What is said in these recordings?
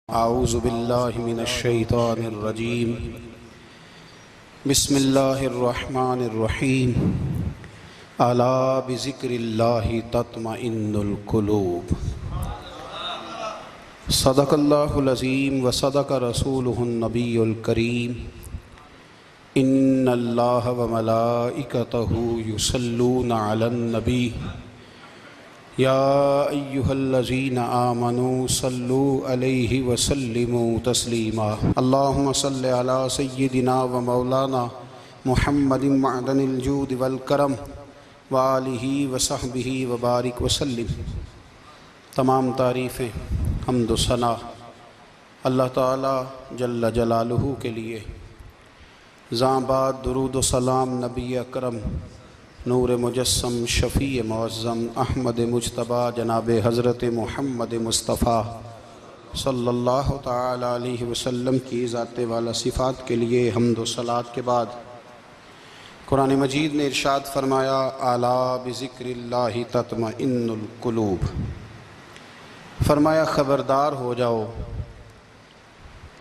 اعوذ باللہ من الشیطان الرجیم بسم اللہ الرحمن الرحیم الا بذکر اللہ تطمئن القلوب صدق اللہ العظیم وصدق رسولہ النبی الکریم ان اللہ وملائکتہ یصلون علی النبی یا ایہا الذین آمنوا صلوا علیہ وسلموا تسلیما اللہم صل علی سیدنا و مولانا محمد معدن الجود والکرم وآلہ وصحبہ وبارک وسلم۔ تمام تعریفیں حمد و ثنا اللہ تعالی جل جلالہ کے لیے۔ زاں بعد درود و سلام نبی اکرم نور مجسم شفیع معظم احمد مجتبی جناب حضرت محمد مصطفیٰ صلی اللہ تعالی علیہ وسلم کی ذات والا صفات کے لیے حمد و صلات کے بعد قرآن مجید نے ارشاد فرمایا الا بذکر اللہ تطمئن القلوب، فرمایا خبردار ہو جاؤ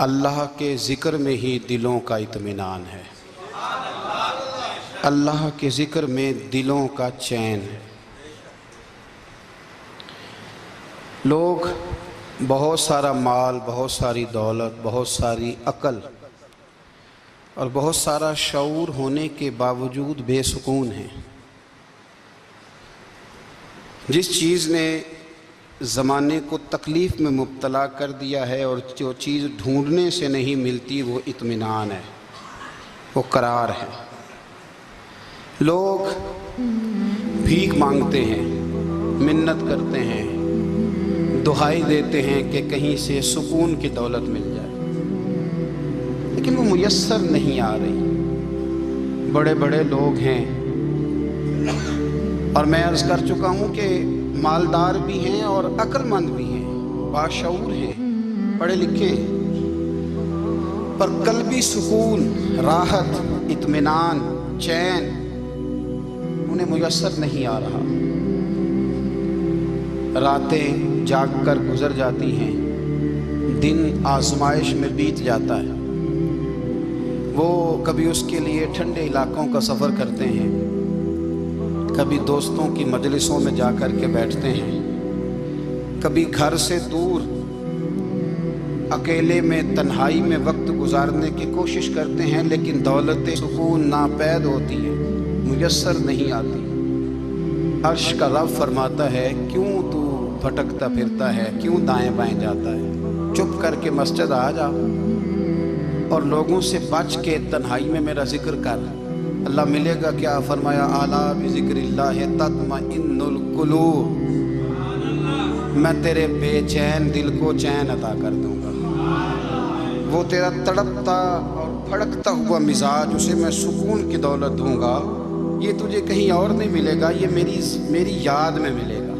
اللہ کے ذکر میں ہی دلوں کا اطمینان ہے، اللہ کے ذکر میں دلوں کا چین ہے۔ لوگ بہت سارا مال، بہت ساری دولت، بہت ساری عقل اور بہت سارا شعور ہونے کے باوجود بے سکون ہیں۔ جس چیز نے زمانے کو تکلیف میں مبتلا کر دیا ہے اور جو چیز ڈھونڈنے سے نہیں ملتی وہ اطمینان ہے، وہ قرار ہے۔ لوگ بھیک مانگتے ہیں، منت کرتے ہیں، دہائی دیتے ہیں کہ کہیں سے سکون کی دولت مل جائے، لیکن وہ میسر نہیں آ رہی۔ بڑے بڑے لوگ ہیں اور میں عرض کر چکا ہوں کہ مالدار بھی ہیں اور عقل مند بھی ہیں، باشعور ہیں، پڑھے لکھے ہیں، پر قلبی سکون، راحت، اطمینان، چین انہیں میسر نہیں آ رہا۔ راتیں جاگ کر گزر جاتی ہیں، دن آزمائش میں بیت جاتا ہے۔ وہ کبھی اس کے لیے ٹھنڈے علاقوں کا سفر کرتے ہیں، کبھی دوستوں کی مجلسوں میں جا کر کے بیٹھتے ہیں، کبھی گھر سے دور اکیلے میں تنہائی میں وقت گزارنے کی کوشش کرتے ہیں، لیکن دولت سکون ناپید ہوتی ہے، میسر نہیں آتی۔ عرش کا رب فرماتا ہے کیوں تو بھٹکتا پھرتا ہے، کیوں دائیں بائیں جاتا ہے؟ چپ کر کے مسجد آ جا اور لوگوں سے بچ کے تنہائی میں میرا ذکر کر، اللہ ملے گا کیا؟ فرمایا اعلیٰ بذکر اللہ تطمئن القلوب، میں تیرے بے چین دل کو چین عطا کر دوں گا۔ وہ تیرا تڑپتا اور پھڑکتا ہوا مزاج، اسے میں سکون کی دولت دوں گا۔ یہ تجھے کہیں اور نہیں ملے گا، یہ میری یاد میں ملے گا۔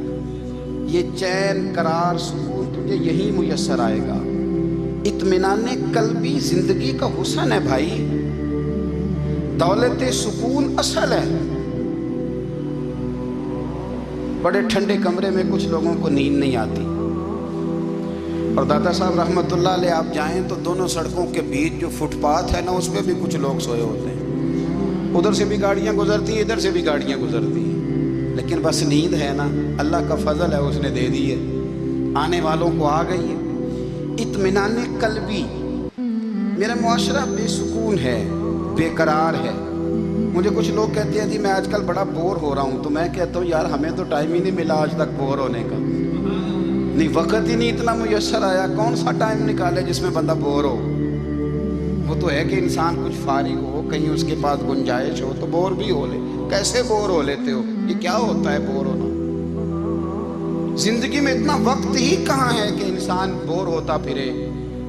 یہ چین، قرار، سکون تجھے یہی میسر آئے گا۔ اطمینان قلبی زندگی کا حسن ہے بھائی، دولت سکون اصل ہے۔ بڑے ٹھنڈے کمرے میں کچھ لوگوں کو نیند نہیں آتی، اور دادا صاحب رحمۃ اللہ علیہ آپ جائیں تو دونوں سڑکوں کے بیچ جو فٹ پاتھ ہے نا، اس پہ بھی کچھ لوگ سوئے ہوتے ہیں۔ ادھر سے بھی گاڑیاں گزرتی ہیں، ادھر سے بھی گاڑیاں گزرتی ہیں، لیکن بس نیند ہے نا، اللہ کا فضل ہے، اس نے دے دی ہے، آنے والوں کو آ گئی ہے۔ اطمینان قلبی، میرا معاشرہ بے سکون ہے، بے قرار ہے۔ مجھے کچھ لوگ کہتے ہیں جی میں آج کل بڑا بور ہو رہا ہوں، تو میں کہتا ہوں یار ہمیں تو ٹائم ہی نہیں ملا آج تک بور ہونے کا، نہیں وقت ہی نہیں اتنا میسر آیا، کون سا ٹائم نکالے جس میں بندہ بور ہو؟ وہ تو ہے کہ انسان کچھ فارغ ہو، کہیں اس کے پاس گنجائش ہو تو بور بھی ہو لے۔ کیسے بور ہو لیتے ہو؟ یہ کیا ہوتا ہے بور ہونا؟ زندگی میں اتنا وقت ہی کہاں ہے کہ انسان بور ہوتا پھرے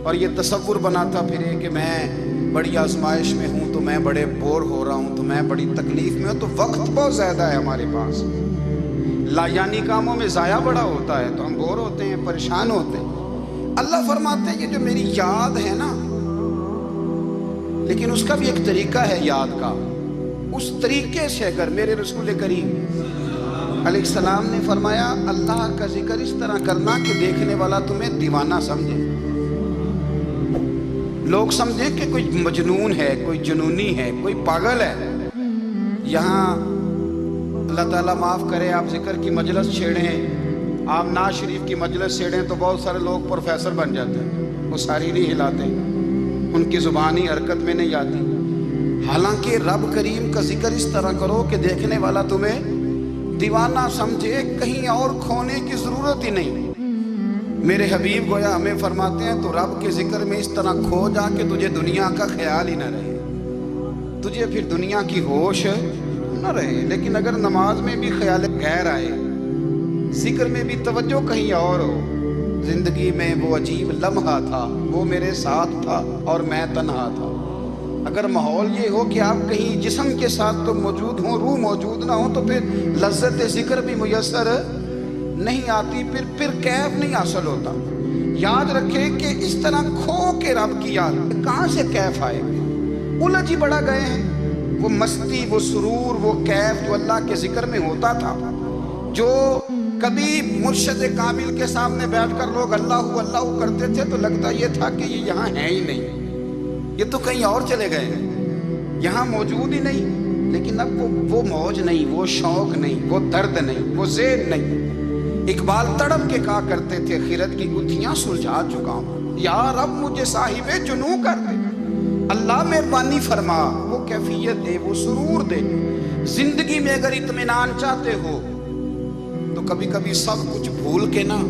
اور یہ تصور بناتا پھرے کہ میں بڑی آزمائش میں ہوں، تو میں بڑے بور ہو رہا ہوں، تو میں بڑی تکلیف میں ہوں۔ تو وقت بہت زیادہ ہے ہمارے پاس، لایانی کاموں میں ضائع بڑا ہوتا ہے، تو ہم بور ہوتے ہیں، پریشان ہوتے ہیں۔ اللہ فرماتے ہیں کہ جو میری یاد ہے نا، لیکن اس کا بھی ایک طریقہ ہے یاد کا، اس طریقے سے اگر میرے رسول کریم علیہ السلام نے فرمایا اللہ کا ذکر اس طرح کرنا کہ دیکھنے والا تمہیں دیوانہ سمجھے۔ لوگ سمجھیں کہ کوئی مجنون ہے، کوئی جنونی ہے، کوئی پاگل ہے۔ یہاں اللہ تعالیٰ معاف کرے، آپ ذکر کی مجلس چھیڑیں، آپ نعت شریف کی مجلس چھیڑیں تو بہت سارے لوگ پروفیسر بن جاتے ہیں، وہ ساری نہیں ہلاتے، ان کی زبان ہی حرکت میں نہیں آتی۔ حالانکہ رب کریم کا ذکر اس طرح کرو کہ دیکھنے والا تمہیں دیوانہ سمجھے، کہیں اور کھونے کی ضرورت ہی نہیں۔ میرے حبیب گویا ہمیں فرماتے ہیں تو رب کے ذکر میں اس طرح کھو جا کہ تجھے دنیا کا خیال ہی نہ رہے، تجھے پھر دنیا کی ہوش نہ رہے۔ لیکن اگر نماز میں بھی خیال غیر آئے، ذکر میں بھی توجہ کہیں اور ہو، زندگی میں وہ عجیب لمحہ تھا، وہ میرے ساتھ تھا اور میں تنہا تھا۔ اگر ماحول یہ ہو کہ آپ کہیں جسم کے ساتھ تو موجود ہوں، روح موجود نہ ہو، تو پھر لذت ذکر بھی میسر نہیں آتی، پھر کیف نہیں حاصل ہوتا۔ یاد رکھیں کہ اس طرح کھو کے رب کی یاد کہاں سے کیف آئے؟ الجھ ہی بڑا گئے ہیں۔ وہ مستی، وہ سرور، وہ کیف جو اللہ کے ذکر میں ہوتا تھا، جو کبھی مرشد کامل کے سامنے بیٹھ کر لوگ اللہ اللہ کرتے تھے تو لگتا یہ تھا کہ یہ یہاں ہے ہی نہیں، یہ تو کہیں اور چلے گئے ہیں، یہاں موجود ہی نہیں۔ لیکن اب وہ موج نہیں، وہ شوق نہیں، وہ درد نہیں، وہ ذہن نہیں۔ اقبال تڑپ کے کہا کرتے تھے، خیرت کی گتھیاں سلجھا چکا ہوں، یا رب مجھے صاحب جنوں کر دے، اللہ مہربانی فرما، وہ کیفیت دے، وہ سرور دے۔ زندگی میں اگر اطمینان چاہتے ہو تو کبھی کبھی سب کچھ بھول کے نا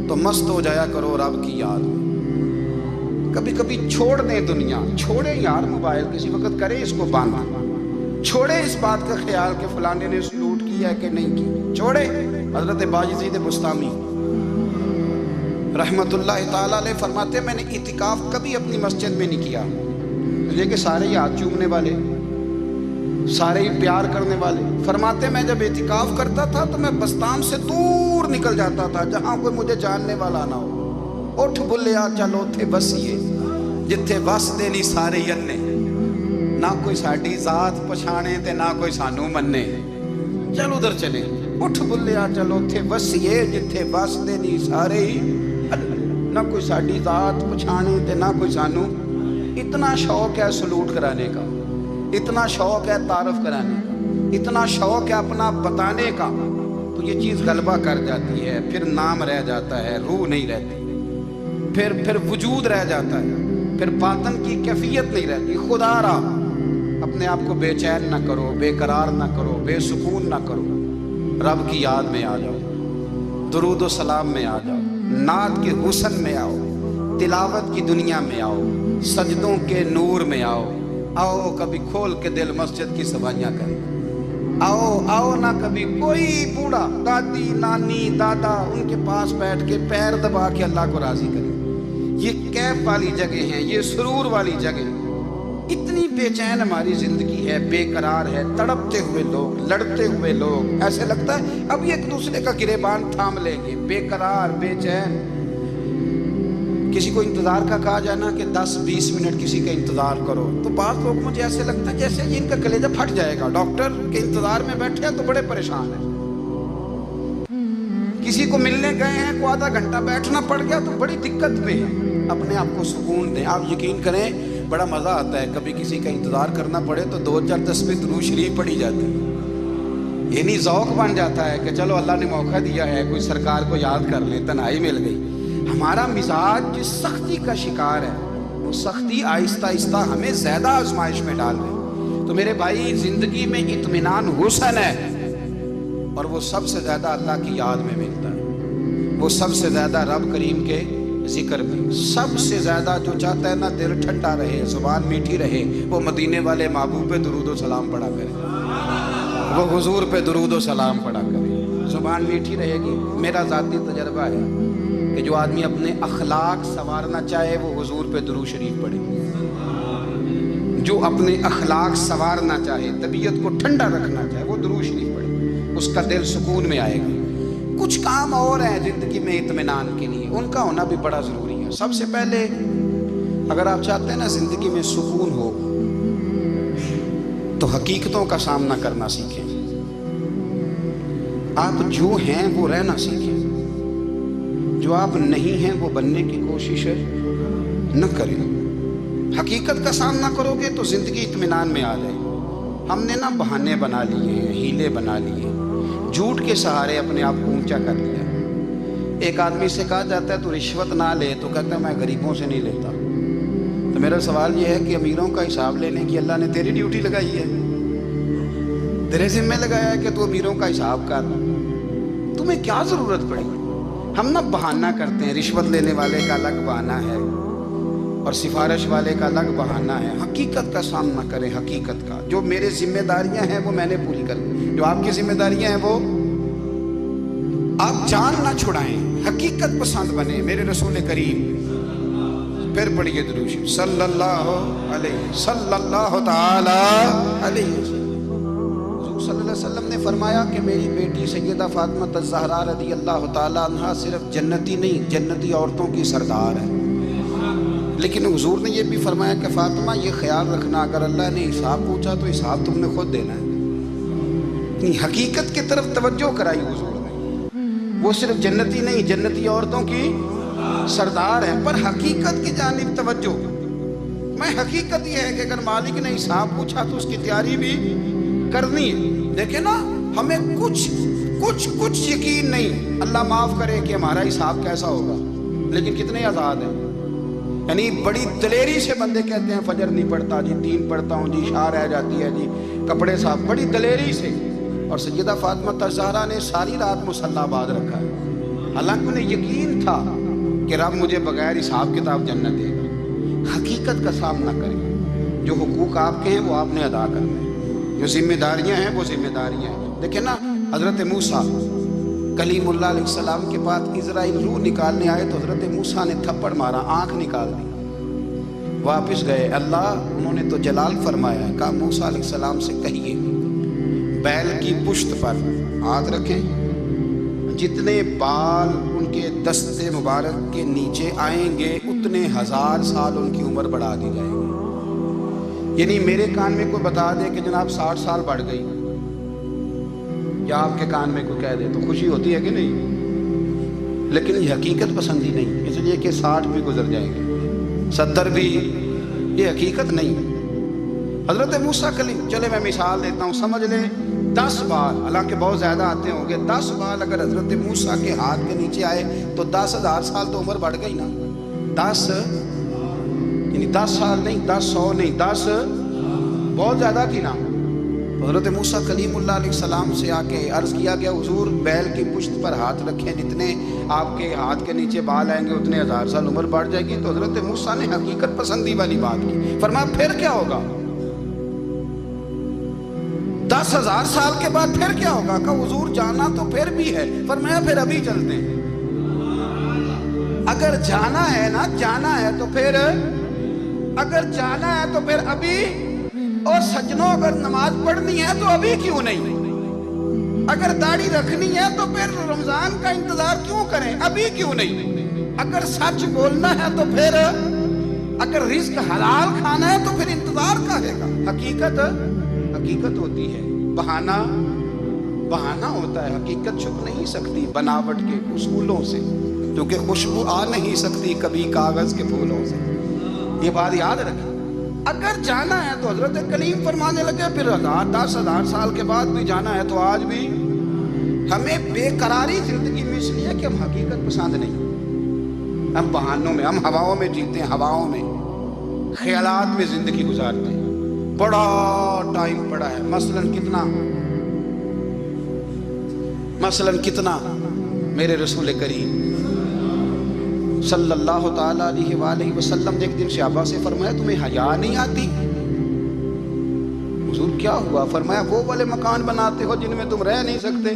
تو مست ہو جایا کرو رب کی یاد میں۔ کبھی کبھی چھوڑ دیں دنیا، چھوڑیں یار موبائل، کسی وقت کریں اس کو بند، چھوڑیں اس بات کا خیال کہ فلانے نے سلوٹ کیا ہے کہ نہیں کی، چھوڑیں۔ حضرت باجزید بستامی رحمت اللہ تعالیٰ علیہ فرماتے ہیں میں نے اعتکاف کبھی اپنی مسجد میں نہیں کیا، یہ کہ سارے ہی ہاتھ چومنے والے، سارے ہی پیار کرنے والے۔ فرماتے میں جب اعتکاف کرتا تھا تو میں بستان سے دور نکل جاتا تھا جہاں کوئی مجھے جاننے والا نہ ہو۔ اٹھ بلیا چلو تھے بسیے جتھے بس دے نہیں سارے ینے، نہ کوئی ساڈی ذات پچھانے تے نہ کوئی سانو مننے، چل ادھر چلے۔ اٹھ بلیا چلو تھے بسیے جتھے بس دے نہیں سارے ہی، نہ کوئی ساڈی ذات پچھانے تے نہ کوئی سانو۔ اتنا شوق ہے سلوٹ کرانے کا، اتنا شوق ہے تعارف کرانے کا، اتنا شوق ہے اپنا بتانے کا، تو یہ چیز غلبہ کر جاتی ہے، پھر نام رہ جاتا ہے، روح نہیں رہتی، پھر وجود رہ جاتا ہے، پھر باطن کی کیفیت نہیں رہتی۔ خدا را اپنے آپ کو بے چین نہ کرو، بے قرار نہ کرو، بے سکون نہ کرو، رب کی یاد میں آ جاؤ، درود و سلام میں آ جاؤ، نعت کے حسن میں آؤ، تلاوت کی دنیا میں آؤ، سجدوں کے نور میں آؤ۔ آؤ کبھی کھول کے دل مسجد کی سوائیاں کریں، آؤ نہ کبھی کوئی بوڑھا، دادی، نانی، دادا، ان کے پاس بیٹھ کے پیر دبا کے اللہ کو راضی کریں۔ یہ کیف والی جگہ ہیں، یہ سرور والی جگہ۔ اتنی بے چین ہماری زندگی ہے، بے قرار ہے، تڑپتے ہوئے لوگ، لڑتے ہوئے لوگ، ایسے لگتا ہے اب یہ ایک دوسرے کا گریبان تھام لیں گے، بے قرار، بے چین۔ کسی کو انتظار کا کہا جائے نا کہ 10-20 منٹ کسی کا انتظار کرو تو بعض لوگ مجھے ایسے لگتا ہے جیسے ان کا کلیجہ پھٹ جائے گا، ڈاکٹر کے انتظار میں بیٹھے ہیں تو بڑے پریشان ہیں۔ کسی کو ملنے گئے ہیں کو آدھا گھنٹہ بیٹھنا پڑ گیا تو بڑی دقت میں ہے۔ اپنے آپ کو سکون دیں۔ آپ یقین کریں بڑا مزہ آتا ہے، کبھی کسی کا انتظار کرنا پڑے تو 2-4 تسبیح درود شریف پڑھی جاتی ہے، یعنی ذوق بن جاتا ہے کہ چلو اللہ نے موقع دیا ہے، کوئی سرکار کو یاد کر لیں، تنہائی مل گئی۔ ہمارا مزاج جس سختی کا شکار ہے، وہ سختی آہستہ آہستہ ہمیں زیادہ آزمائش میں ڈال رہی۔ تو میرے بھائی زندگی میں اطمینان حسن ہے، اور وہ سب سے زیادہ اللہ کی یاد میں ملتا ہے، وہ سب سے زیادہ رب کریم کے ذکر میں، سب سے زیادہ جو چاہتا ہے نا دل ٹھنڈا رہے، زبان میٹھی رہے، وہ مدینے والے محبوب پہ درود و سلام پڑھا کرے، وہ حضور پہ درود و سلام پڑھا کرے، زبان میٹھی رہے گی۔ میرا ذاتی تجربہ ہے کہ جو آدمی اپنے اخلاق سنوارنا چاہے وہ حضور پہ درود شریف پڑھے، جو اپنے اخلاق سنوارنا چاہے، طبیعت کو ٹھنڈا رکھنا چاہے، وہ درود شریف پڑھے، اس کا دل سکون میں آئے گا۔ کچھ کام اور ہیں زندگی میں اطمینان کے لیے، ان کا ہونا بھی بڑا ضروری ہے۔ سب سے پہلے اگر آپ چاہتے ہیں نا زندگی میں سکون ہو تو حقیقتوں کا سامنا کرنا سیکھیں، آپ جو ہیں وہ رہنا سیکھیں، جو آپ نہیں ہیں وہ بننے کی کوشش نہ کریں۔ حقیقت کا سامنا کرو گے تو زندگی اطمینان میں آ جائے. ہم نے نا بہانے بنا لیے ہیں، ہیلے بنا لیے، جھوٹ کے سہارے اپنے آپ کو اونچا کر لیا. ایک آدمی سے کہا جاتا ہے تو رشوت نہ لے، تو کہتا ہے میں غریبوں سے نہیں لیتا. تو میرا سوال یہ ہے کہ امیروں کا حساب لینے کی اللہ نے تیری ڈیوٹی لگائی ہے، تیرے ذمہ لگایا ہے کہ تو امیروں کا حساب کر. تمہیں کیا ضرورت پڑی؟ ہم نا بہانہ کرتے ہیں، رشوت لینے والے کا الگ بہانہ ہے اور سفارش والے کا الگ بہانہ ہے. حقیقت کا سامنا کریں، حقیقت کا. جو میرے ذمہ داریاں ہیں وہ میں نے پوری کرنی، جو آپ کی ذمہ داریاں ہیں وہ آپ جان نہ چھڑائیں، حقیقت پسند بنے. میرے رسول کریم پھر پڑھیے درود شریف صلی اللہ تعالی علیہ وسلم. حضور صلی اللہ علیہ وسلم نے فرمایا کہ میری بیٹی سیدہ فاطمہ الزہرا رضی اللہ تعالی عنہا صرف جنتی نہیں، جنتی عورتوں کی سردار ہے. لیکن حضور نے یہ بھی فرمایا کہ فاطمہ یہ خیال رکھنا اگر اللہ نے حساب پوچھا تو حساب تم نے خود دینا ہے. حقیقت کی طرف توجہ کرائی حضور نے. وہ صرف جنتی نہیں، جنتی عورتوں کی سردار ہیں، پر حقیقت کی جانب توجہ. میں حقیقت یہ ہے کہ اگر مالک نے حساب پوچھا تو اس کی تیاری بھی کرنی ہے. دیکھیں نا، ہمیں کچھ یقین نہیں. اللہ معاف کرے کہ ہمارا حساب کیسا ہوگا، لیکن کتنے آزاد ہیں. یعنی بڑی دلیری سے بندے کہتے ہیں فجر نہیں پڑھتا جی، 3 پڑھتا ہوں جی، شاہ رہ جاتی ہے جی، کپڑے صاف، بڑی دلیری سے. اور سیدہ فاطمہ الزہرا نے ساری رات مصلی باز رکھا ہے، حالانکہ انہیں یقین تھا کہ رب مجھے بغیر حساب کتاب جنت دے گا. حقیقت کا سامنا کریں. جو حقوق آپ کے ہیں وہ آپ نے ادا کرنے ہیں، جو ذمہ داریاں ہیں وہ ذمہ داریاں ہیں. دیکھیں نا، حضرت موسیٰ کلیم اللہ علیہ السلام کے بعد اسرائیل روح نکالنے آئے تو حضرت موسیٰ نے تھپڑ مارا، آنکھ نکال دی. واپس گئے، اللہ انہوں نے تو جلال فرمایا ہے. کہا موسیٰ علیہ السلام سے کہیے بیل کی پشت پر ہاتھ رکھیں، جتنے بال ان کے دست مبارک کے نیچے آئیں گے اتنے 1000 سال ان کی عمر بڑھا دی جائے گی. یعنی میرے کان میں کوئی بتا دے کہ جناب 60 سال بڑھ گئی، یا آپ کے کان میں کوئی کہہ دے تو خوشی ہوتی ہے کہ نہیں؟ لیکن یہ حقیقت پسندی نہیں، اس لیے کہ 60 بھی گزر جائیں گے، 70 بھی. یہ حقیقت نہیں. حضرت موسیٰ کلیم، چلے میں مثال دیتا ہوں، سمجھ لیں 10 بال، حالانکہ بہت زیادہ آتے ہوں گے، 10 بال اگر حضرت موسیٰ کے ہاتھ کے نیچے آئے تو 10,000 سال تو عمر بڑھ گئی نا. 10 یعنی 10 سال نہیں، 10 100 نہیں، 10 بہت زیادہ تھی نا. حضرت موسیٰ کلیم اللہ علیہ السلام سے آ کے عرض کیا گیا حضور بیل کی پشت پر ہاتھ رکھیں، جتنے آپ کے ہاتھ کے نیچے بال آئیں گے اتنے 1000 سال عمر بڑھ جائے گی. تو حضرت موسیٰ نے حقیقت پسندی والی بات کی. فرمایا پھر کیا ہوگا؟ 10,000 سال کے بعد پھر کیا ہوگا؟ کہ حضور جانا تو پھر بھی ہے. فرمایا پھر ابھی چلتے ہیں. اگر جانا ہے نا، جانا ہے تو پھر، اگر جانا ہے تو پھر ابھی. اور سجنوں اگر نماز پڑھنی ہے تو ابھی کیوں نہیں؟ اگر داڑھی رکھنی ہے تو پھر رمضان کا انتظار کیوں کریں؟ ابھی کیوں نہیں؟ اگر سچ بولنا ہے تو پھر، اگر رزق حلال کھانا ہے تو پھر انتظار کا ہے گا. حقیقت ہوتی ہے، بہانہ ہوتا ہے. حقیقت چھپ نہیں سکتی بناوٹ کے اصولوں سے، کیونکہ خوشبو آ نہیں سکتی کبھی کاغذ کے پھولوں سے. یہ بات یاد رکھیں. اگر جانا ہے تو حضرت کلیم فرمانے لگے پھر 10,000 سال کے بعد بھی جانا ہے. تو آج بھی ہمیں بے قراری زندگی میں اس لیے کہ ہم حقیقت پسند نہیں، ہم بہانوں میں، ہم ہواؤں میں جیتے ہیں، ہواؤں میں، خیالات میں زندگی گزارتے ہیں. بڑا ٹائم پڑا ہے. مثلاً کتنا میرے رسول کریم صلی اللہ تعالیٰ علیہ وآلہ وسلم نے ایک دن صحابہ سے فرمایا تمہیں حیا نہیں آتی؟ حضور کیا ہوا؟ فرمایا وہ والے مکان بناتے ہو جن میں تم رہ نہیں سکتے،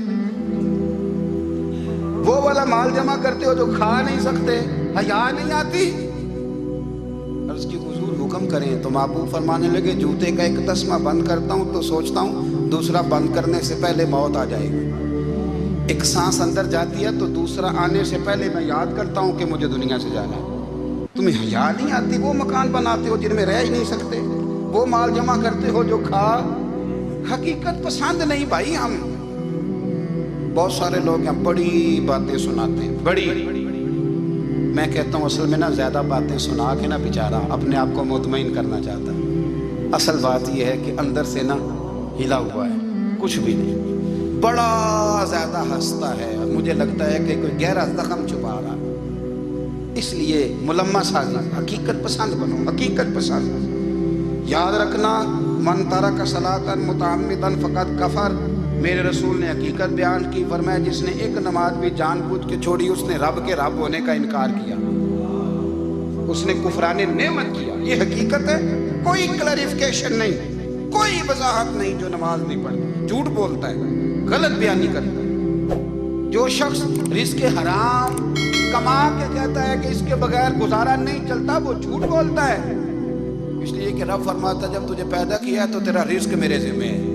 وہ والا مال جمع کرتے ہو جو کھا نہیں سکتے، حیا نہیں آتی؟ عرض کی حضور حکم کریں. تو محبوب فرمانے لگے جوتے کا ایک تسمہ بند کرتا ہوں تو سوچتا ہوں دوسرا بند کرنے سے پہلے موت آ جائے گی. ایک سانس اندر جاتی ہے تو دوسرا آنے سے پہلے میں یاد کرتا ہوں کہ مجھے دنیا سے جانا ہے. تمہیں حیا نہیں آتی؟ وہ مکان بناتے ہو جن میں رہ ہی نہیں سکتے، وہ مال جمع کرتے ہو جو کھا. حقیقت پسند نہیں بھائی. ہم بہت سارے لوگ ہیں بڑی باتیں سناتے ہیں، بڑی میں کہتا ہوں اصل میں نا زیادہ باتیں سنا کے نا بیچارہ اپنے آپ کو مطمئن کرنا چاہتا ہے، اصل بات یہ ہے کہ اندر سے نا ہلا ہوا ہے، کچھ بھی نہیں، بڑا زیادہ ہنستا ہے اور مجھے لگتا ہے کہ کوئی گہرا زخم چھپا رہا ہے۔ اس لیے ملمس سازی، حقیقت پسند بنو، حقیقت پسند۔ یاد رکھنا، من ترک صلاۃ متعمدا فقد کفر، میرے رسول نے حقیقت بیان کی، فرمایا جس نے ایک نماز بھی جان بوجھ کے چھوڑی اس نے رب کے رب ہونے کا انکار کیا، اس نے کفران نعمت کیا۔ یہ حقیقت ہے، کوئی کلیریفیکیشن نہیں، کوئی وضاحت نہیں۔ جو نماز نہیں پڑھتا جھوٹ بولتا ہے، غلط بیانی کرتا ہے۔ جو شخص رزق حرام کما کے کہتا ہے کہ اس کے بغیر گزارا نہیں چلتا، وہ جھوٹ بولتا ہے۔ اس لیے کہ رب فرماتا ہے جب تجھے پیدا کیا ہے تو تیرا رزق میرے ذمہ ہے۔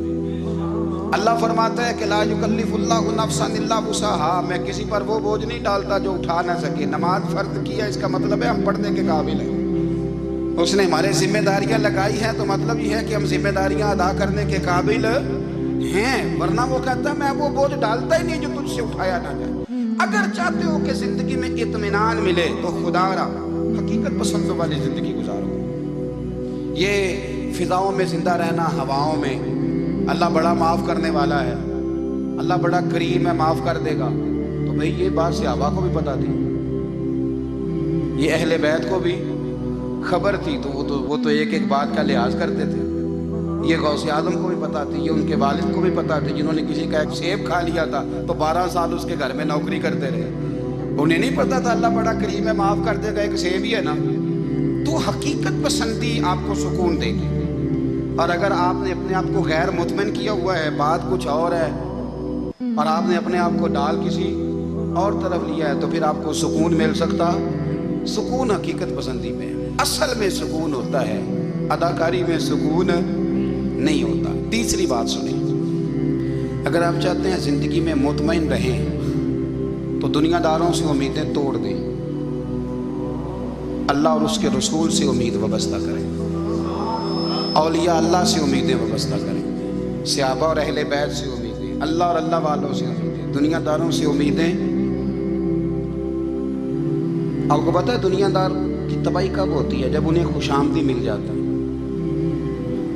اللہ فرماتا ہے کہ لا یکلف اللہ نفسا الا وسعها، میں کسی پر وہ بوجھ نہیں ڈالتا جو اٹھا نہ سکے۔ نماز فرض کیا، اس کا مطلب ہے ہم پڑھنے کے قابل ہیں، اس نے ہمارے ذمہ داریاں لگائی ہیں، تو مطلب یہ ہے کہ ہم ذمہ داریاں ادا کرنے کے قابل ہیں، ورنہ وہ کہتا ہے میں وہ بوجھ ڈالتا ہی نہیں جو تجھ سے اٹھایا نہ جائے۔ اگر چاہتے ہو کہ زندگی میں اطمینان ملے تو خدا را حقیقت پسندوں والی زندگی گزارو۔ یہ فضاؤں میں زندہ رہنا، ہواؤں میں، اللہ بڑا معاف کرنے والا ہے، اللہ بڑا کریم ہے، معاف کر دے گا، تو بھئی یہ بات صحابہ کو بھی پتا تھی، یہ اہل بیت کو بھی خبر تھی، تو وہ تو ایک ایک بات کا لحاظ کرتے تھے۔ یہ غوث اعظم کو بھی پتا تھی، یہ ان کے والد کو بھی پتا تھی، جنہوں نے کسی کا ایک سیب کھا لیا تھا تو 12 سال اس کے گھر میں نوکری کرتے رہے، انہیں نہیں پتا تھا اللہ بڑا کریم ہے، معاف کر دے گا، ایک سیب ہی ہے نا۔ تو حقیقت پسندی آپ کو سکون دے گی، اور اگر آپ نے اپنے آپ کو غیر مطمئن کیا ہوا ہے، بات کچھ اور ہے، اور آپ نے اپنے آپ کو ڈال کسی اور طرف لیا ہے، تو پھر آپ کو سکون مل سکتا؟ سکون حقیقت پسندی میں، اصل میں سکون ہوتا ہے، اداکاری میں سکون نہیں ہوتا۔ تیسری بات سنیں، اگر آپ چاہتے ہیں زندگی میں مطمئن رہیں تو دنیا داروں سے امیدیں توڑ دیں، اللہ اور اس کے رسول سے امید وابستہ کریں، اولیاء اللہ سے امیدیں وابستہ کریں، صحابہ اور اہل بیت سے امیدیں، اللہ اور اللہ والوں سے امیدیں، دنیا داروں سے امیدیں۔ آپ کو پتہ ہے دنیا دار کی تباہی کب ہوتی ہے؟ جب انہیں خوش آمدی مل جاتا ہے۔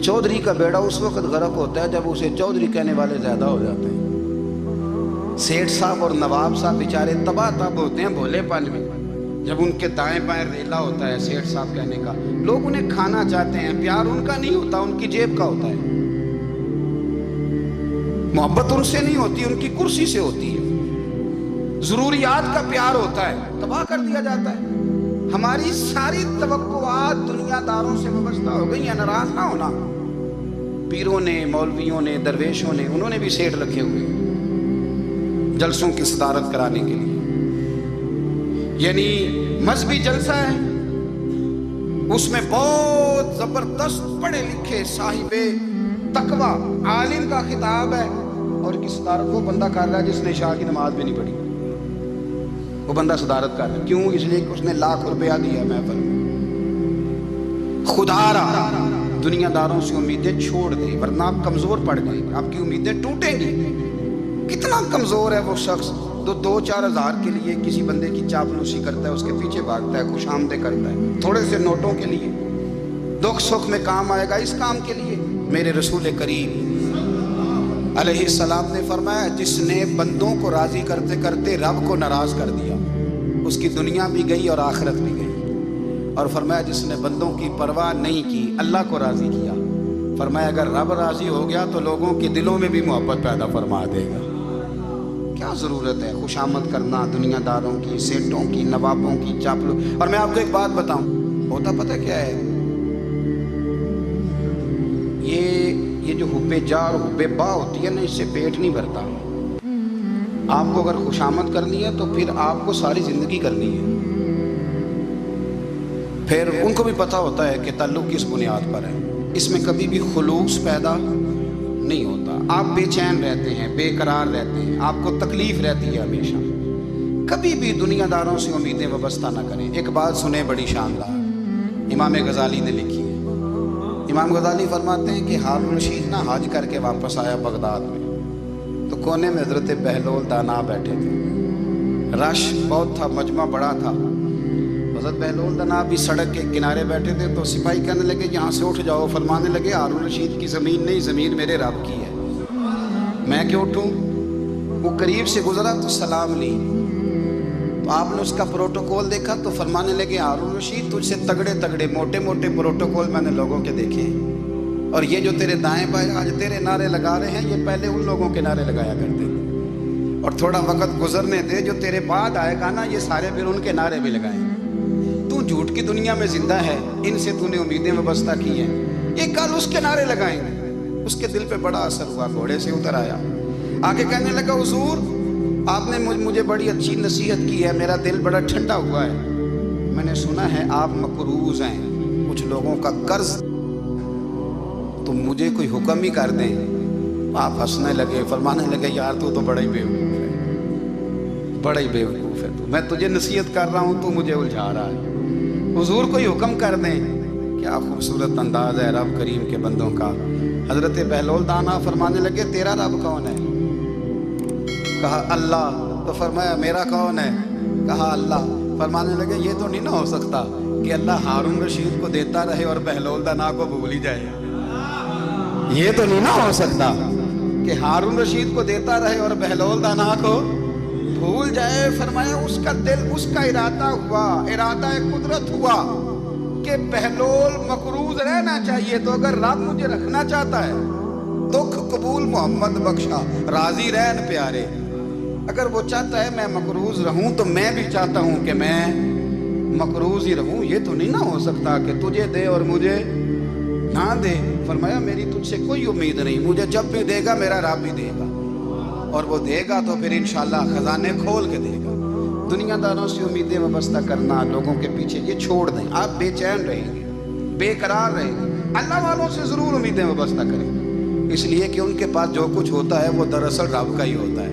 چودھری کا بیڑا اس وقت غرق ہوتا ہے جب اسے چودھری کہنے والے زیادہ ہو جاتے ہیں۔ سیٹھ صاحب اور نواب صاحب بیچارے تباہ تب ہوتے ہیں بھولے پن میں، جب ان کے دائیں بائیں ریلا ہوتا ہے سیٹھ صاحب کہنے کا، لوگ انہیں کھانا چاہتے ہیں، پیار ان کا نہیں ہوتا، ان کی جیب کا ہوتا ہے، محبت ان سے نہیں ہوتی، ان کی کرسی سے ہوتی ہے، ضروریات کا پیار ہوتا ہے، تباہ کر دیا جاتا ہے۔ ہماری ساری توقعات دنیا داروں سے وابستہ ہو گئی ہیں، ناراض نہ ہونا۔ پیروں نے، مولویوں نے، درویشوں نے، انہوں نے بھی سیٹ رکھے ہوئے جلسوں کی صدارت کرانے کے لیے، یعنی مذہبی جلسہ ہے، اس میں بہت زبردست پڑھے لکھے صاحب تقوی عالم کا خطاب ہے، اور کی صدارت وہ بندہ کر رہا ہے جس نے عشاء کی نماز بھی نہیں پڑھی، وہ بندہ صدارت کر رہا ہے۔ کیوں؟ اس لیے کہ اس نے لاکھ روپیہ دیا محفل میں۔ خدا را دنیا داروں سے امیدیں چھوڑ دیں، ورنہ آپ کمزور پڑ جائیں گے، آپ کی امیدیں ٹوٹیں گی۔ کتنا کمزور ہے وہ شخص جو 2-4 ہزار کے لیے کسی بندے کی چاپلوسی کرتا ہے، اس کے پیچھے بھاگتا ہے، خوش آمدیں کرتا ہے، تھوڑے سے نوٹوں کے لیے، دکھ سکھ میں کام آئے گا اس کام کے لیے۔ میرے رسول کریم علیہ السلام نے فرمایا جس نے بندوں کو راضی کرتے کرتے رب کو ناراض کر دیا، اس کی دنیا بھی گئی اور آخرت بھی گئی، اور فرمایا جس نے بندوں کی پرواہ نہیں کی اللہ کو راضی کیا، فرمایا اگر رب راضی ہو گیا تو لوگوں کے دلوں میں بھی محبت پیدا فرما دے گا۔ کیا ضرورت ہے خوشامد کرنا دنیا داروں کی، سیٹوں کی، نوابوں کی، چاپلو۔ اور میں آپ کو ایک بات بتاؤں، ہوتا پتہ کیا ہے، یہ جو حب جا اور حب با ہوتی ہے نا، اس سے پیٹ نہیں بھرتا۔ آپ کو اگر خوشامد کرنی ہے تو پھر آپ کو ساری زندگی کرنی ہے۔ پھر ان کو بھی پتہ ہوتا ہے کہ تعلق کس بنیاد پر ہے، اس میں کبھی بھی خلوص پیدا نہیں ہوتا، آپ بے چین رہتے ہیں، بے قرار رہتے ہیں، آپ کو تکلیف رہتی ہے ہمیشہ۔ کبھی بھی دنیا داروں سے امیدیں وابستہ نہ کریں۔ ایک بات سنیں بڑی شاندار، امام غزالی نے لکھی ہے۔ امام غزالی فرماتے ہیں کہ ہارون الرشید نہ حج کر کے واپس آیا بغداد میں، تو کونے میں حضرت بہلول دانا بیٹھے تھے، رش بہت تھا، مجمع بڑا تھا، حضرت بہلول دنا بھی سڑک کے کنارے بیٹھے تھے تو سپاہی کہنے لگے یہاں سے اٹھ جاؤ، فرمانے لگے ہارون رشید کی زمین نہیں، زمین میرے رب کی ہے، میں کیوں اٹھوں؟ وہ قریب سے گزرا تو سلام لی، تو آپ نے اس کا پروٹوکول دیکھا تو فرمانے لگے ہارون رشید تجھ سے تگڑے تگڑے موٹے موٹے پروٹوکول میں نے لوگوں کے دیکھے ہیں، اور یہ جو تیرے دائیں بائیں آج تیرے نعرے لگا رہے ہیں یہ پہلے ان لوگوں کے نعرے لگایا کرتے تھے، اور تھوڑا وقت گزرنے دے، جو تیرے بعد آئے گا نا یہ سارے پھر ان کے نعرے بھی لگائیں گے۔ تو جھوٹ کی دنیا میں زندہ ہے، ان سے تو نے امیدیں وابستہ کی ہیں، یہ کل اس کے نعرے لگائیں گے۔ اس کے دل پہ بڑا اثر ہوا، گھوڑے سے اتر آیا، آگے کہنے لگا حضور آپ نے مجھے بڑی اچھی نصیحت کی ہے، میرا دل بڑا ٹھنڈا ہوا ہے، میں نے سنا ہے آپ مقروض ہیں، کچھ لوگوں کا قرض، تو مجھے کوئی حکم ہی کر دیں۔ آپ ہنسنے لگے، فرمانے لگے یار تو بڑا ہی بیوقوف ہے، بڑا ہی بیوقوف ہے تو، میں تجھے نصیحت کر رہا ہوں تو مجھے الجھا رہا ہے، حضور کوئی حکم کر دیں۔ کیا خوبصورت انداز ہے رب کریم کے بندوں کا۔ حضرت بہلول دانا فرمانے لگے تیرا رب کون ہے؟ کہا اللہ، تو فرمایا میرا کون ہے؟ کہا اللہ۔ فرمانے لگے یہ تو نہیں نہ ہو سکتا کہ اللہ ہارون رشید کو دیتا رہے اور بہلول دانا کو بھول ہی جائے، یہ تو نہیں نہ ہو سکتا کہ ہارون رشید کو دیتا رہے اور بہلول دانا کو بھول جائے۔ فرمایا اس کا دل، اس کا ارادہ ہوا، ارادہ قدرت ہوا کہ بہلول مقروض رہنا چاہیے، تو اگر رب مجھے رکھنا چاہتا ہے، دکھ قبول محمد بخشا راضی رہن پیارے، اگر وہ چاہتا ہے میں مقروض رہوں تو میں بھی چاہتا ہوں کہ میں مقروض ہی رہوں، یہ تو نہیں نہ ہو سکتا کہ تجھے دے اور مجھے نہ دے۔ فرمایا میری تجھ سے کوئی امید نہیں، مجھے جب بھی دے گا میرا رب بھی دے گا، اور وہ دے گا تو پھر انشاءاللہ خزانے کھول کے دے گا۔ دنیا داروں سے امیدیں وابستہ کرنا، لوگوں کے پیچھے، یہ چھوڑ دیں، آپ بے چین رہیں گے، بے قرار رہیں گے۔ اللہ والوں سے ضرور امیدیں وابستہ کریں، اس لیے کہ ان کے پاس جو کچھ ہوتا ہے وہ دراصل رب کا ہی ہوتا ہے،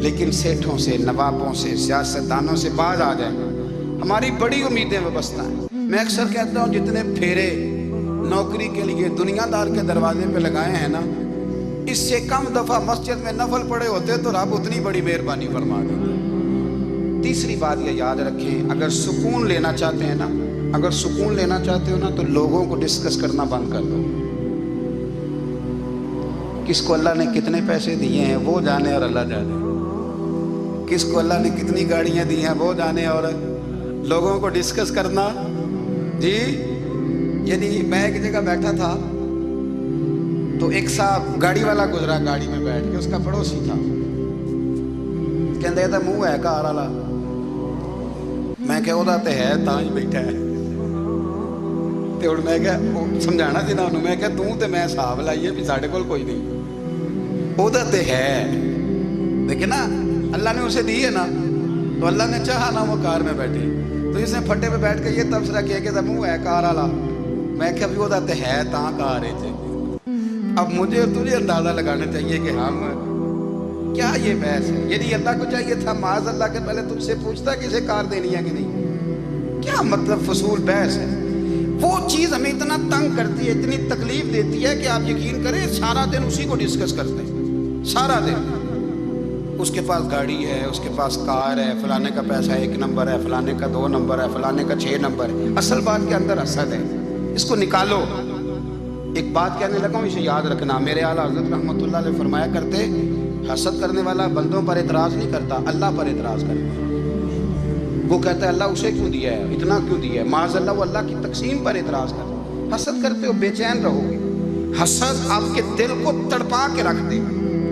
لیکن سیٹھوں سے، نوابوں سے، سیاستدانوں سے باز آ جائیں، ہماری بڑی امیدیں وابستہ ہیں۔ میں اکثر کہتا ہوں جتنے پھیرے نوکری کے لیے دنیا دار کے دروازے پہ لگائے ہیں نا، اس سے کم دفعہ مسجد میں نفل پڑے ہوتے تو رب اتنی بڑی مہربانی فرما دیتا۔ تیسری بات یہ یاد رکھیں، اگر سکون لینا چاہتے ہیں نا، اگر سکون لینا چاہتے ہو نا تو لوگوں کو ڈسکس کرنا بند کر دو۔ کس کو اللہ نے کتنے پیسے دیے ہیں وہ جانے اور اللہ جانے، کس کو اللہ نے کتنی گاڑیاں دی ہیں وہ جانے، اور لوگوں کو ڈسکس کرنا۔ جی یعنی میں ایک جگہ بیٹھا تھا تو ایک صاحب گاڑی والا گزرا، گاڑی میں بیٹھ کے، اس کا پڑوسی تھا، کہندے تھا منہ ہے کار والا، میں کہ وہ تے ہے تاں ہی بیٹھا ہے، تے ہن میں کہ سمجھانا سی نا انہوں، میں کہ توں تے میں حساب لائیے بھی ساڈے کول کوئی نہیں، وہ تے ہے، لیکن نا اللہ نے اسے دی ہے نا، تو اللہ نے چاہا نا وہ کار میں بیٹھے، تو اس نے پھٹے پہ بیٹھ کے یہ تبصرہ کیا کہ منہ ہے کار والا، میں کہ ابھی وہ تے ہے تاں کار ہے تھے۔ اب مجھے اور تجھے اندازہ لگانا چاہیے کہ ہم کیا یہ بحث ہے، یعنی اللہ کو چاہیے تھا معاذ اللہ کے پہلے تجھ سے پوچھتا کہ اسے کار دینی ہے کہ نہیں، کیا مطلب فضول بحث ہے۔ وہ چیز ہمیں اتنا تنگ کرتی ہے، اتنی تکلیف دیتی ہے کہ آپ یقین کریں سارا دن اسی کو ڈسکس کرتے ہیں، سارا دن اس کے پاس گاڑی ہے، اس کے پاس کار ہے، فلانے کا پیسہ 1 نمبر ہے، فلانے کا 2 نمبر ہے، فلانے کا 6 نمبر ہے، اصل بات کے اندر حسد ہے، اس کو نکالو۔ ایک بات کہنے لگا ہوں، اسے یاد رکھنا، میرے اعلیٰ حضرت رحمۃ اللہ علیہ فرمایا کرتے، حسد کرنے والا بندوں پر اعتراض نہیں کرتا، اللہ پر اعتراض کرتا ہے۔ وہ کہتا ہے اللہ اسے کیوں دیا ہے، اتنا کیوں دیا ہے، معاذ اللہ وہ اللہ کی تقسیم پر اعتراض کرتا ہے۔ حسد کرتے ہو بے چین رہو گے، حسد آپ کے دل کو تڑپا کے رکھ دے،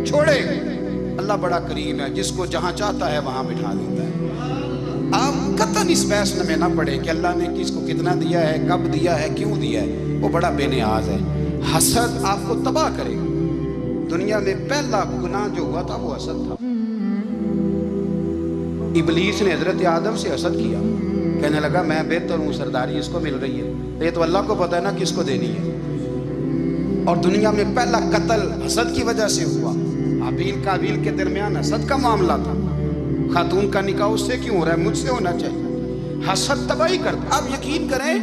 چھوڑے۔ اللہ بڑا کریم ہے، جس کو جہاں چاہتا ہے وہاں بٹھا دیتا ہے۔ آپ قطعاً اس بحث میں نہ پڑے کہ اللہ نے کس کو کتنا دیا ہے، کب دیا ہے، کیوں دیا ہے، وہ بڑا بے نیاز ہے۔ حسد آپ کو تباہ کرے گا۔ دنیا میں پہلا گناہ جو ہوا تھا وہ حسد تھا۔ ابلیس نے حضرت آدم سے حسد کیا، کہنے لگا میں بہتر ہوں، سرداری اس کو مل رہی ہے، یہ تو اللہ کو پتہ ہے نا کس کو دینی ہے۔ اور دنیا میں پہلا قتل حسد کی وجہ سے ہوا، حابیل قابیل کے درمیان حسد کا معاملہ تھا، خاتون کا نکاح اس سے کیوں ہو رہا ہے، مجھ سے ہونا چاہیے۔ حسد تباہی کرتا۔ آپ یقین کریں،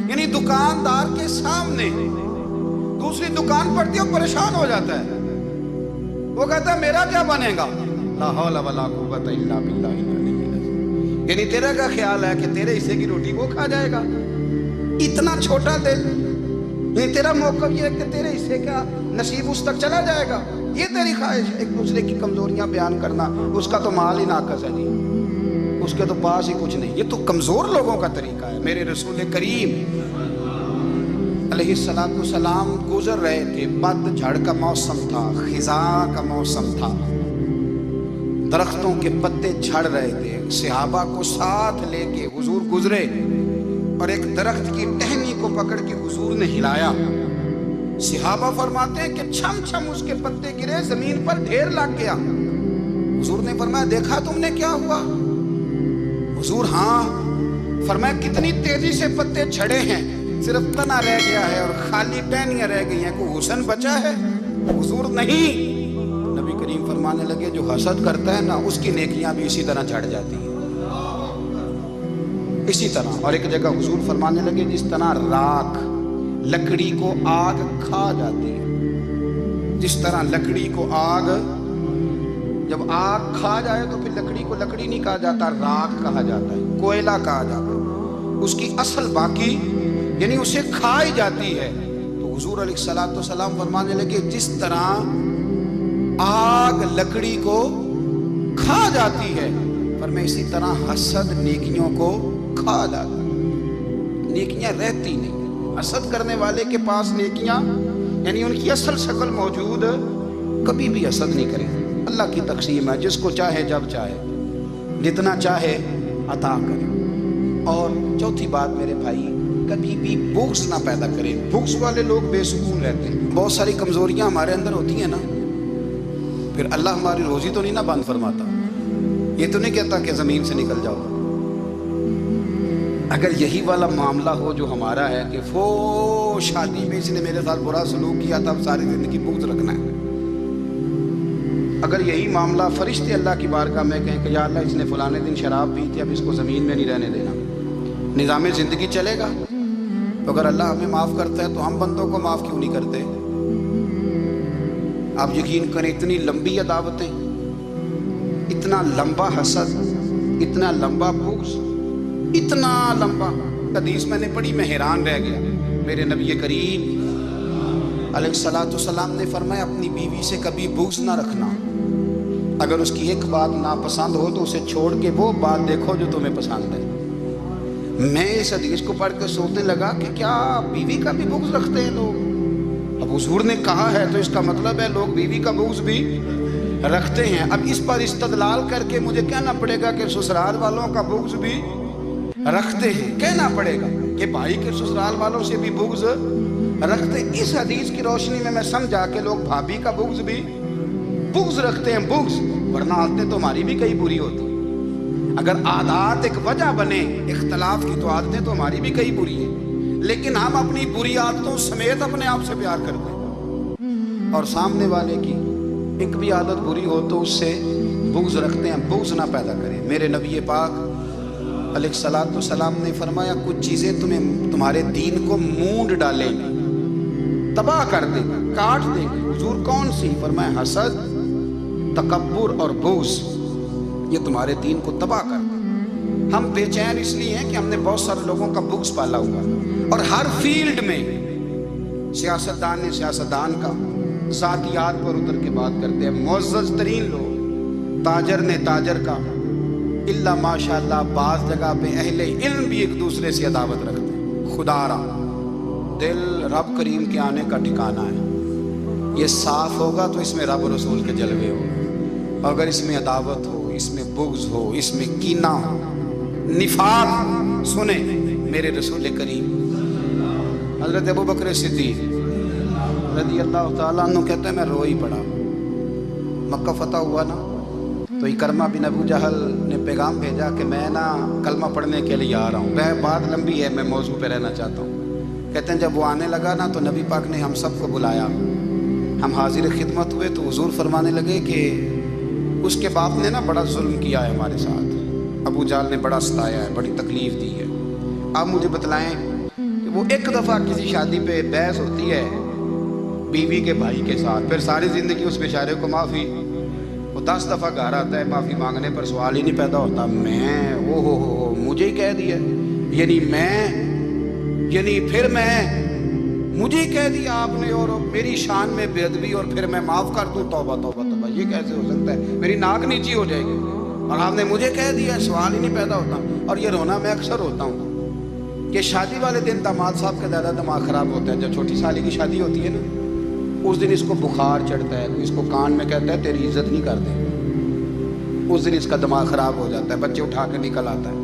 یعنی دکاندار کے سامنے دوسری دکان پڑتی ہے اور پریشان ہو جاتا ہے، وہ کہتا ہے میرا کیا بنے گا، لا حول ولا قوت الا باللہ۔ یعنی تیرا کا خیال ہے کہ تیرے حصے کی روٹی وہ کھا جائے گا؟ اتنا چھوٹا دل، یعنی تیرا موقف یہ ہے کہ تیرے حصے کا نصیب اس تک چلا جائے گا، یہ تیری خواہش ہے؟ ایک دوسرے کی کمزوریاں بیان کرنا، اس کا تو مال ہی ناقص ہے جی، اس کے تو پاس ہی کچھ نہیں، یہ تو کمزور لوگوں کا طریقہ ہے۔ میرے رسول کریم علیہ السلام گزر رہے تھے، پت جھڑ کا موسم تھا، خزاں کا موسم تھا، درختوں کے پتے جھڑ رہے تھے، صحابہ کو ساتھ لے کے حضور گزرے اور ایک درخت کی ٹہنی کو پکڑ کے حضور نے ہلایا۔ صحابہ فرماتے ہیں کہ چھم چھم اس کے پتے گرے، زمین پر ڈھیر لگ گیا۔ حضور نے فرمایا دیکھا تم نے کیا ہوا؟ حضور ہاں۔ فرمایا کتنی تیزی سے پتے جھڑے ہیں، صرف تنا رہ گیا ہے اور خالی ٹہنیاں رہ گئی ہیں، کوئی حسن بچا ہے؟ حضور نہیں۔ نبی کریم فرمانے لگے جو حسد کرتا ہے نا، اس کی نیکیاں بھی اسی طرح جھڑ جاتی ہیں، اسی طرح۔ اور ایک جگہ حضور فرمانے لگے جس طرح راکھ لکڑی کو آگ کھا جاتی ہے، جس طرح لکڑی کو آگ، جب آگ کھا جائے تو پھر لکڑی کو لکڑی نہیں کہا جاتا، راکھ کہا جاتا ہے، کوئلہ کہا جاتا ہے، اس کی اصل باقی یعنی اسے کھائی جاتی ہے۔ تو حضور علیہ السلام فرمانے لگے جس طرح آگ لکڑی کو کھا جاتی ہے، فرمایا اسی طرح حسد نیکیوں کو کھا جاتا ہے، نیکیاں رہتی نہیں۔ حسد کرنے والے کے پاس نیکیاں یعنی ان کی اصل شکل موجود، کبھی بھی حسد نہیں کرے۔ اللہ کی تقسیم ہے، جس کو چاہے جب چاہے جتنا چاہے عطا کرے۔ اور چوتھی بات میرے بھائی، کبھی بھی بغض نہ پیدا کرے۔ بغض والے لوگ بے سکون رہتے ہیں۔ بہت ساری کمزوریاں ہمارے اندر ہوتی ہیں نا، پھر اللہ ہماری روزی تو نہیں نہ بند فرماتا، یہ تو نہیں کہتا کہ زمین سے نکل جاؤ۔ اگر یہی والا معاملہ ہو جو ہمارا ہے کہ وہ شادی میں اس نے میرے ساتھ برا سلوک کیا تھا، اب ساری زندگی بغض رکھنا ہے۔ اگر یہی معاملہ فرشتے اللہ کی بارگاہ میں کہیں کہ یا اللہ اس نے فلانے دن شراب پی تھی، اب اس کو زمین میں نہیں رہنے دینا، نظام زندگی چلے گا؟ تو اگر اللہ ہمیں معاف کرتا ہے تو ہم بندوں کو معاف کیوں نہیں کرتے؟ آپ یقین کریں اتنی لمبی عداوتیں، اتنا لمبا حسد، اتنا لمبا بغض، اتنا لمبا حدیث میں نے پڑھی، میں حیران رہ گیا۔ میرے نبی کریم علیہ السلام نے فرمایا اپنی بیوی سے کبھی بغض نہ رکھنا، اگر اس کی ایک بات ناپسند ہو تو اسے چھوڑ کے وہ بات دیکھو جو تمہیں پسند ہے۔ میں اس حدیث کو پڑھ کے سوچنے لگا کہ کیا بیوی کا بھی بغض رکھتے ہیں لوگ؟ اب حضور نے کہا ہے تو اس کا مطلب ہے لوگ بیوی کا بغض بھی رکھتے ہیں۔ اب اس پر استدلال کر کے مجھے کہنا پڑے گا کہ سسرال والوں کا بغض بھی رکھتے ہیں، کہنا پڑے گا کہ بھائی کے سسرال والوں سے بھی بغض رکھتے ہیں۔ اس حدیث کی روشنی میں سمجھا کہ لوگ بھابھی کا بغض بھی بغض رکھتے ہیں، بغض، ورنہ عادتیں تو ہماری بھی کئی بری ہوتی ہیں۔ اگر عادات ایک وجہ بنے اختلاف کی تو عادتیں تو ہماری بھی کئی بری ہیں، لیکن ہم اپنی بری عادتوں سمیت اپنے آپ سے پیار کرتے ہیں، اور سامنے والے کی ایک بھی عادت بری ہو تو اس سے بغض رکھتے ہیں۔ بغض نہ پیدا کریں۔ میرے نبی پاک علیہ السلام نے فرمایا کچھ چیزیں تمہارے دین کو مونڈ ڈالیں گی، تباہ کر دیں گی، کاٹ دیں گی۔ حضور کون سی؟ فرمایا حسد، تکبر اور بغض، یہ تمہارے دین کو تباہ کر دیں۔ ہم بے چین اس لیے ہیں کہ ہم نے بہت سارے لوگوں کا بغض پالا ہوا، اور ہر فیلڈ میں سیاستدان نے سیاستدان کا، ذاتیات پر اتر کے بات کرتے ہیں، معزز ترین لوگ، تاجر نے تاجر کا، اللہ ماشاءاللہ بعض جگہ پہ اہل علم بھی ایک دوسرے سے عداوت رکھتے ہیں۔ خدا را دل رب کریم کے آنے کا ٹھکانہ ہے، یہ صاف ہوگا تو اس میں رب رسول کے جلوے ہو، اگر اس میں عداوت ہو، اس میں بغض ہو، اس میں کینہ ہو، نفاق، سنیں میرے رسول کریم حضرت ابو بکر صدیق رضی اللہ تعالیٰ عنہ کہتے ہیں میں رو ہی پڑا۔ مکہ فتح ہوا نا تو اکرمہ بن ابو جہل نے پیغام بھیجا کہ میں نا کلمہ پڑھنے کے لیے آ رہا ہوں۔ بات لمبی ہے، میں موضوع پہ رہنا چاہتا ہوں۔ کہتے ہیں جب وہ آنے لگا نا تو نبی پاک نے ہم سب کو بلایا، ہم حاضر خدمت ہوئے تو حضور فرمانے لگے کہ اس کے باپ نے نا بڑا ظلم کیا ہے ہمارے ساتھ، ابو جہل نے بڑا ستایا ہے، بڑی تکلیف دی ہے۔ آپ مجھے بتلائیں کہ وہ ایک دفعہ کسی شادی پہ بحث ہوتی ہے بیوی کے بھائی کے ساتھ، پھر ساری زندگی اس بیچارے کو معافی وہ 10 دفعہ گھر آتا ہے معافی مانگنے پر سوال ہی نہیں پیدا ہوتا میں ہو مجھے ہی کہہ دیا، پھر مجھے ہی کہہ دیا آپ نے، اور میری شان میں بے ادبی، اور پھر میں معاف کر دوں؟ توبہ توبہ توبہ، یہ کیسے ہو سکتا ہے؟ میری ناک نیچی ہو جائے گی، اور آپ نے مجھے کہہ دیا، سوال ہی نہیں پیدا ہوتا۔ اور یہ رونا میں اکثر ہوتا ہوں کہ شادی والے دن داماد صاحب کا زیادہ دماغ خراب ہوتا ہے۔ جب چھوٹی سالی کی شادی ہوتی ہے نا، اس دن اس کو بخار چڑھتا ہے، اس کو کان میں کہتا ہے تیری عزت نہیں کرتے، اس دن اس کا دماغ خراب ہو جاتا ہے، بچے اٹھا کے نکل آتا ہے،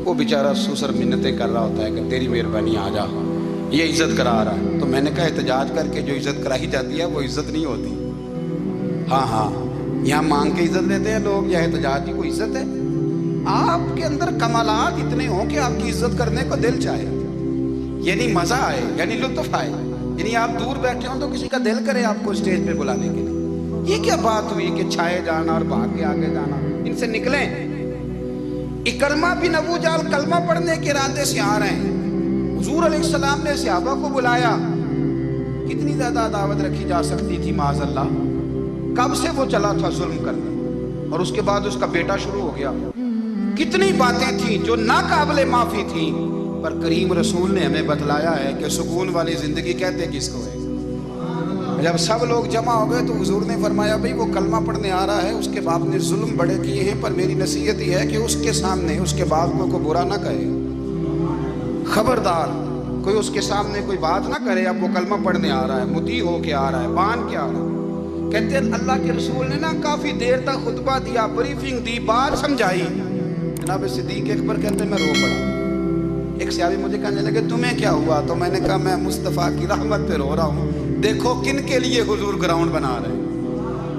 وہ بیچارہ سسر منتیں کر رہا ہوتا ہے کہ تیری مہربانی آ جا، یہ عزت کرا رہا ہے۔ تو میں نے کہا احتجاج کر کے جو عزت کرائی جاتی ہے وہ عزت نہیں ہوتی۔ ہاں یہاں مانگ کے عزت لیتے ہیں لوگ، یا احتجاج کی کوئی عزت ہے؟ آپ کے اندر کمالات اتنے ہوں کہ آپ کی عزت کرنے کو دل چاہے، یعنی مزہ آئے، یعنی لطف آئے، یعنی آپ دور بیٹھے ہوں تو کسی کا دل کرے آپ کو اسٹیج پہ بلانے کے لیے۔ یہ کیا بات ہوئی کہ چھائے جانا اور بھاگ کے آگے جانا؟ ان سے نکلیں۔ اکرمہ بن ابو جہل کلمہ پڑھنے کے ارادے سے آ رہے ہیں، حضور علیہ السلام نے صحابہ کو بلایا، کتنی زیادہ دعوت رکھی جا سکتی تھی معاذ اللہ؟ کب سے وہ چلا تھا ظلم کرنا، اور اس کے بعد اس کا بیٹا شروع ہو گیا۔ کتنی باتیں تھیں جو ناقابل معافی تھیں، پر کریم رسول نے ہمیں بتلایا ہے کہ سکون والی زندگی کہتے کس کو ہے۔ جب سب لوگ جمع ہو گئے تو حضور نے فرمایا بھئی وہ کلمہ پڑھنے آ رہا ہے، اس کے باپ نے ظلم بڑے کیے ہیں، پر میری نصیحت یہ ہے کہ اس کے سامنے اس کے باپ کو برا نہ کہے، خبردار کوئی اس کے سامنے کوئی بات نہ کرے۔ اب وہ کلمہ پڑھنے آ رہا ہے، مطیع ہو کے آ رہا ہے، بان کے آ رہا ہے۔ کہتے ہیں اللہ کے رسول نے نا کافی دیر تک خطبہ دیا، بریفنگ دی، بات سمجھائی۔ جناب صدیق اکبر کہتے ہیں میں رو پڑا۔ ایک صحابی مجھے کہنے لگے تمہیں کیا ہوا؟ تو میں نے کہا میں مصطفیٰ کی رحمت پہ رو رہا ہوں۔ دیکھو کن کے لیے حضور گراؤنڈ بنا رہے ہیں،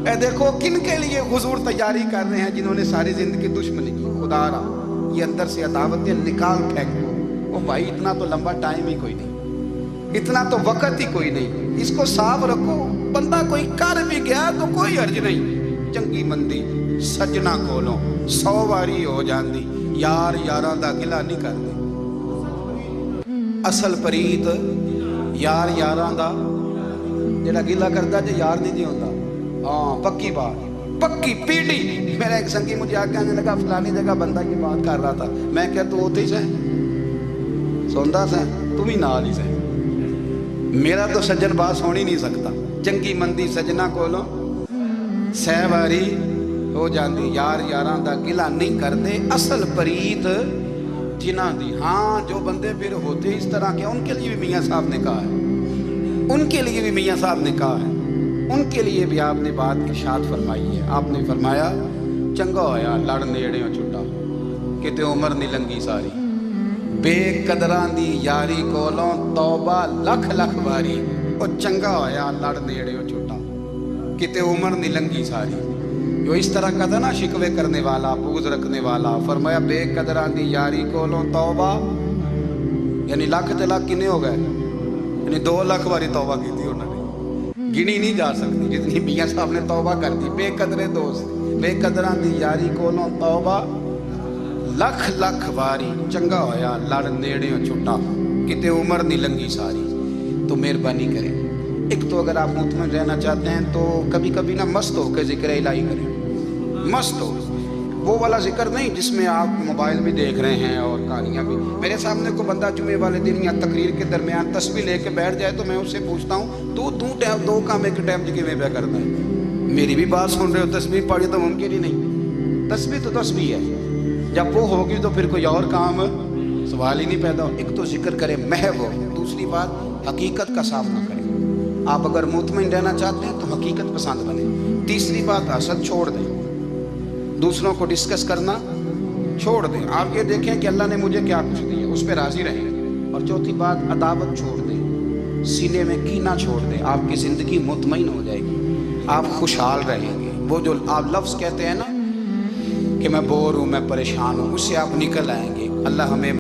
اے دیکھو کن کے لیے حضور تیاری کر رہے ہیں، جنہوں نے ساری زندگی دشمنی کی۔ خدا رہا یہ اندر سے عداوتیں نکال پھینک دو۔ او بھائی اتنا تو لمبا ٹائم ہی کوئی نہیں، اتنا تو وقت ہی کوئی نہیں، اس کو صاف رکھو۔ بندہ کوئی کر بھی گیا تو کوئی حرج نہیں، چنگی مندی سجنا کولوں 100 واری ہو جاندی، یار یاراں دا گلا نہیں کردے۔ اصل پریت یار یاراں دا جڑا گلا کردا جے یار نہیں ہوندا۔ ہاں پکی بات، پکی پیڑی۔ میرا ایک سنگی مجھے آ کے کہنے لگا فلانی جگہ بندہ کی بات کر رہا تھا، میں کہ تو ہوتے ہی سے سوندا سے تم ہی نال ہی سے، میرا تو سجن باس ہو ہی نہیں سکتا۔ چنگی مندی سجنا کولوں 100 واری ہو جاندی، یار یاراں دا گلا نہیں کردے، اصل پریت جنہاں دی۔ ہاں جو بندے پھر ہوتے اس طرح کے، ان کے لیے بھی میاں صاحب نے کہا ہے، ان کے لیے بھی میاں صاحب نے کہا ہے، ان کے لیے بھی آپ نے بات ارشاد فرمائی ہے۔ آپ نے فرمایا چنگا ہویا لڑ نیڑیوں چھٹا، کتے عمر نہیں لنگی ساری، بے قدراں دی یاری کولوں توبہ لکھ لکھ واری۔ او چنگا ہویا لڑ نیڑیوں چھٹا، کتے عمر نہیں لنگی ساری۔ جو اس طرح کا تھا نا شکوے کرنے والا، بغض رکھنے والا، فرمایا بے قدراں دی یاری کولوں توبہ، یعنی لاکھ تے لاکھ کنے ہو گئے، یعنی 2 لاکھ واری توبہ کی تھی انہوں نے، گنی نہیں جا سکتی جتنی میاں صاحب نے توبہ کر دی۔ بے قدرے دوست، بے قدراں دی یاری کولوں توبہ لکھ لکھ واری، چنگا ہویا لڑ نیڑیوں چھٹا، کتے عمر نہیں لنگی ساری۔ تو مہربانی کریں، ایک تو اگر آپ مطمئن رہنا چاہتے ہیں تو کبھی کبھی نا مست ہو کے ذکر الہی کریں، مست ہو، وہ والا ذکر نہیں جس میں آپ موبائل بھی دیکھ رہے ہیں اور کہانیاں بھی۔ میرے سامنے کو بندہ جمعے والے دن یا تقریر کے درمیان تسبیح لے کے بیٹھ جائے تو میں اس سے پوچھتا ہوں تو دو کام ایک ٹائم جگہ میں پہ کرتا ہے؟ میری بھی بات سن رہے ہو، تسبیح پڑھی تو ممکن ہی نہیں۔ تسبیح تو تسبیح ہے، جب وہ ہوگی تو پھر کوئی اور کام سوال ہی نہیں پیدا ہو۔ ایک تو ذکر کرے محو ہو، دوسری بات حقیقت کا صاف نہ کریں۔ آپ اگر مطمئن رہنا چاہتے ہیں تو حقیقت پسند بنیں۔ تیسری بات حسد چھوڑ دیں، دوسروں کو ڈسکس کرنا چھوڑ دیں۔ آپ یہ دیکھیں کہ اللہ نے مجھے کیا کچھ دیا، اس پہ راضی رہیں۔ اور چوتھی بات عداوت چھوڑ دیں، سینے میں کینہ چھوڑ دیں، آپ کی زندگی مطمئن ہو جائے گی، آپ خوشحال رہیں گے۔ وہ جو آپ لفظ کہتے ہیں نا کہ میں بور ہوں، میں پریشان ہوں، اس سے آپ نکل آئیں گے۔ اللہ ہمیں